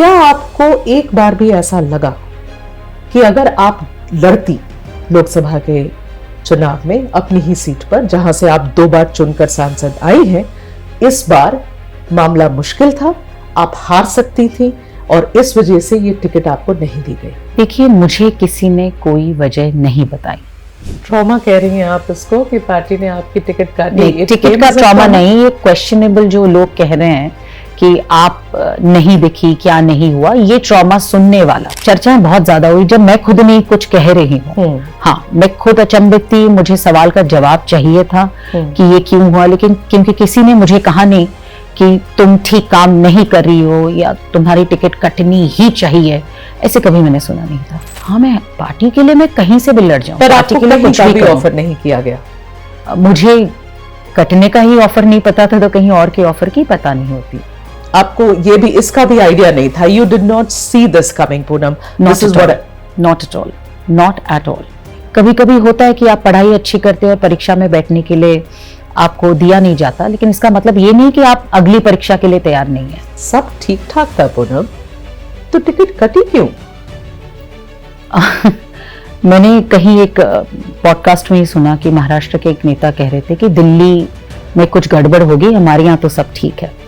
क्या आपको एक बार भी ऐसा लगा कि अगर आप लड़ती लोकसभा के चुनाव में अपनी ही सीट पर, जहां से आप 2 बार चुनकर सांसद आई हैं, इस बार मामला मुश्किल था, आप हार सकती थी और इस वजह से ये टिकट आपको नहीं दी गई? देखिए, मुझे किसी ने कोई वजह नहीं बताई। ट्रॉमा कह रही हैं आप इसको कि पार्टी ने आपकी टिकट काटी? टिकट का ट्रॉमा नहीं, ये क्वेश्चनेबल जो लोग कह रहे हैं कि आप नहीं दिखी, क्या नहीं हुआ, ये ट्रॉमा सुनने वाला। चर्चाएं बहुत ज्यादा हुई जब मैं खुद नहीं कुछ कह रही हूँ। हाँ, मैं खुद अचंभित थी, मुझे सवाल का जवाब चाहिए था कि ये क्यों हुआ, लेकिन क्योंकि किसी ने मुझे कहा नहीं कि तुम ठीक काम नहीं कर रही हो या तुम्हारी टिकट कटनी ही चाहिए, ऐसे कभी मैंने सुना नहीं था। हाँ, मैं पार्टी के लिए मैं कहीं से भी लड़ जाऊं, पर पार्टी आपको के लिए कुछ भी ऑफर नहीं किया गया? मुझे कटने का ही ऑफर नहीं पता था, तो कहीं और के ऑफर की पता नहीं होती। आपको ये भी, इसका भी आइडिया नहीं था? You did not see this coming Poonam? Not at all, not at all. कभी कभी होता है कि आप पढ़ाई अच्छी करते हो और परीक्षा में बैठने के लिए आपको दिया नहीं जाता, लेकिन इसका मतलब ये नहीं कि आप अगली परीक्षा के लिए तैयार नहीं है। सब ठीक ठाक था पूनम, तो टिकट कटी क्यों? मैंने कहीं एक पॉडकास्ट में ही सुना कि महाराष्ट्र के एक नेता कह रहे थे कि दिल्ली में कुछ गड़बड़ होगी, हमारे यहाँ तो सब ठीक है।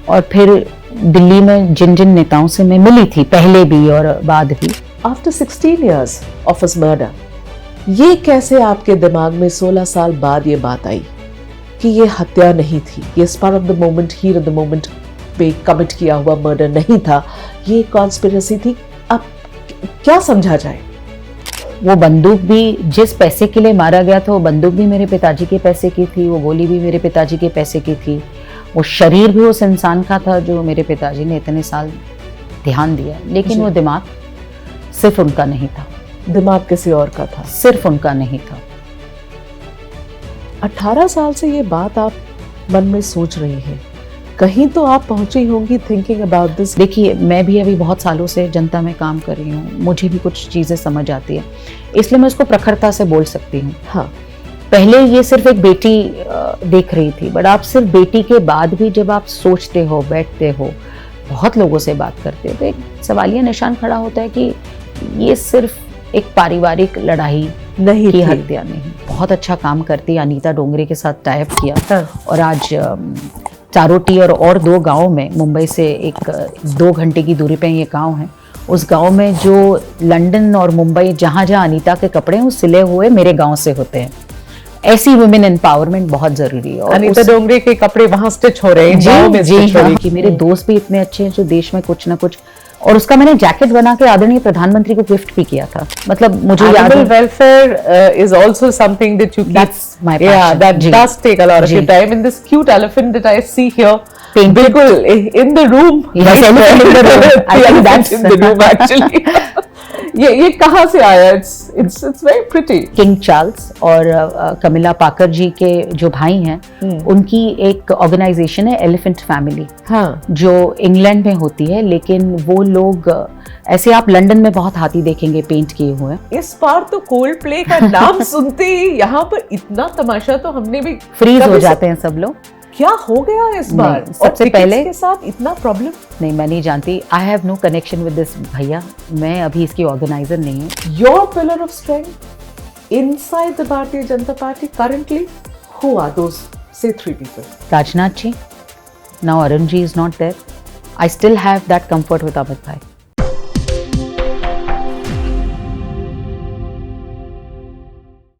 और फिर दिल्ली में जिन जिन नेताओं से मैं मिली थी, पहले भी और बाद भी, after 16 years of his murder, ये कैसे आपके दिमाग में 16 साल बाद ये बात आई कि ये हत्या नहीं थी, ये spur of the moment, heat of the moment पे कमिट किया हुआ मर्डर नहीं था, ये कॉन्स्पिरेसी थी? अब क्या समझा जाए? वो बंदूक भी जिस पैसे के लिए मारा गया था, वो बंदूक भी मेरे पिताजी के पैसे की थी, वो गोली भी मेरे पिताजी के पैसे की थी, वो शरीर भी उस इंसान का था जो मेरे पिताजी ने इतने साल ध्यान दिया, लेकिन वो दिमाग सिर्फ उनका नहीं था। दिमाग किसी और का था, सिर्फ उनका नहीं था। 18 साल से ये बात आप मन में सोच रही हैं, कहीं तो आप पहुंची होंगी थिंकिंग अबाउट दिस। देखिए, मैं भी अभी बहुत सालों से जनता में काम कर रही हूँ, मुझे भी कुछ चीजें समझ आती है, इसलिए मैं उसको प्रखरता से बोल सकती हूँ। हाँ, पहले ये सिर्फ एक बेटी देख रही थी, बट आप सिर्फ बेटी के बाद भी जब आप सोचते हो, बैठते हो, बहुत लोगों से बात करते हो, तो एक सवालिया निशान खड़ा होता है कि ये सिर्फ एक पारिवारिक लड़ाई नहीं की हत्या नहीं। बहुत अच्छा काम करती अनीता डोंगरे के साथ टाइप किया और आज चारोटी और 2 गाँव में, मुंबई से एक 2 घंटे की दूरी पे ये गाँव है, उस गांव में जो लंदन और मुंबई जहां जहां अनीता के कपड़े हैं, वो सिले हुए मेरे गांव से होते हैं। ऐसी वुमेन एम्पावरमेंट बहुत जरूरी है। और अनीता डोंगरे के कपड़े वहां स्टिच हो रहे हैं, गांव में स्टिच हो रहे हैं। कि मेरे दोस्त भी इतने अच्छे हैं जो देश में कुछ ना कुछ, और उसका मैंने जैकेट बना के आदरणीय प्रधानमंत्री को गिफ्ट भी किया था। मतलब मुझे याद है, welfare is also something that you keep, that's my passion. Yeah, that does take a lot of your time. And this cute elephant that I see here, बिल्कुल in the room. Yes, elephant in the room. I think that's in the room actually. ये कहाँ से आया? It's very pretty. King Charles और कमिला पाकर जी के जो भाई हैं, उनकी एक ऑर्गेनाइजेशन है एलिफेंट फैमिली, हाँ, जो इंग्लैंड में होती है, लेकिन वो लोग ऐसे आप लंदन में बहुत हाथी देखेंगे पेंट किए हुए। इस बार तो कोल्ड प्ले का नाम सुनते ही यहाँ पर इतना तमाशा तो हमने भी फ्रीज हो जाते हैं सब लोग। क्या हो गया इस बार? सबसे पहले के साथ इतना प्रॉब्लम? नहीं, मैं नहीं जानती, I have no connection with this भैया, मैं अभी इसकी ऑर्गेनाइजर नहीं हूँ। Your pillar of strength inside the Bharatiya Janata Party currently, who are those, say 3 people? Rajnath ji, now Arun ji is not there. I still have that comfort with Amit bhai.